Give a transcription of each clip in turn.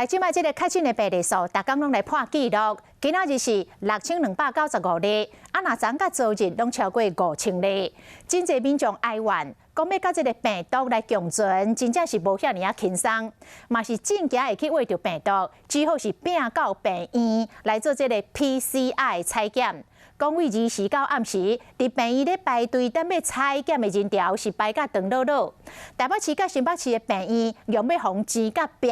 来即摆即个确诊的病例数，逐工拢来破纪录。今仔日是6295例，啊，若昨甲昨日拢超过5000例。真侪民众哀怨，讲要甲即个病毒来共存，真正是无遐尔啊轻松。嘛是正经会去挖着病毒，只好是拼到病院来做即个 PCR 采检。讲为2时到暗时，伫病院咧排队等要采检的人潮是排甲长落落。台北市甲新北市的病院用要防钱甲壁。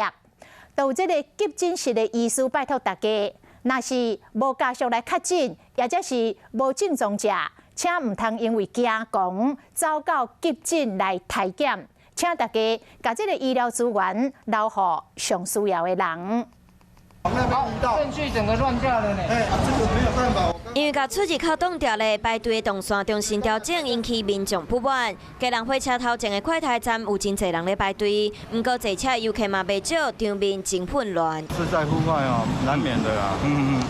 都有这个急诊室的医师拜托大家，若是无家属来确诊，或者是无症状者，请唔通因为惊狂走到急诊来体检，请大家把这个医疗资源留予上需要的人。证据整个乱架了呢。这个没有办法。因为甲出入口挡掉咧，排队的动线重新调整，引起民众不满。家人火车头前的快台站有真侪人咧排队，不过坐车游客嘛袂少，场面真混乱。是在户外哦，难免的啦。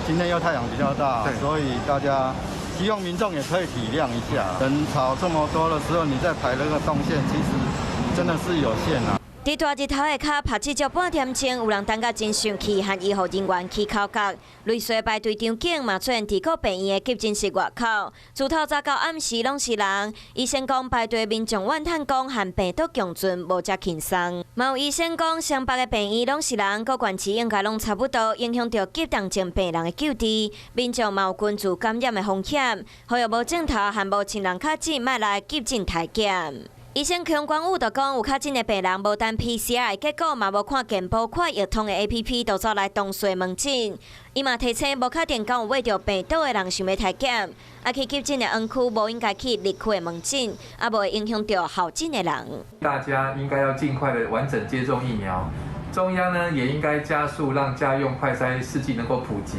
今天又太阳比较大，所以大家希望民众也可以体谅一下。人潮这么多的时候，你再排那个动线，其实真的是有限啊。伫大日头的脚拍至少半点钟，有人等甲真生气，和医护人员起口角。类似排队场景嘛出现伫各病院的急诊室外口，自透早到暗时拢是人。医生讲排队民众怨叹讲和病毒共存无遮轻松。嘛有医生讲，双北的病院拢是人，各县市应该拢差不多，影响到急重症病人的救治。民众嘛有群聚感染的风险，呼吁无症头和无亲人确诊，莫来急诊体检。医生邱光武就讲，有确诊的病人无等 PCR 的结果，嘛无看健保快易通的 APP， 就走来同岁门诊。伊嘛提醒，无确定敢有挖着病毒的人想要体检，啊去急诊的园区无应该去离区的门诊，啊无会影响到候诊的人。大家应该要尽快的完整接种疫苗。中央呢也应该加速让家用快筛试剂能够普及，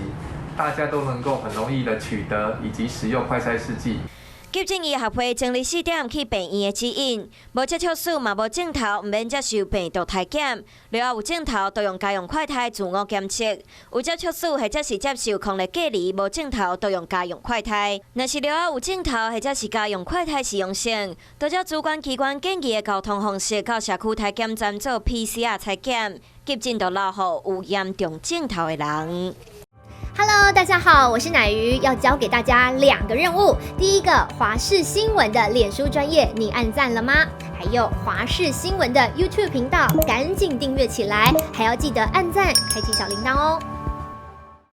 大家都能够很容易的取得以及使用快筛试剂。急诊医学会整理4点去病院的指引，无接触史嘛无症头，唔免接受病毒体检。如果有症头，就用家用快筛自我检测；有接触史或者是接受抗力隔离，无症头，就用家用快筛。若是如果有症头或者是家用快筛使用性，都照主管机关建议的交通方式到社区体检站做 PCR 采检。急诊就留予有严重症头的人。Hello， 大家好，我是乃瑜，要教给大家2个任务。第一个，华视新闻的脸书专页，你按赞了吗？还有华视新闻的 YouTube 频道，赶紧订阅起来，还要记得按赞，开启小铃铛哦。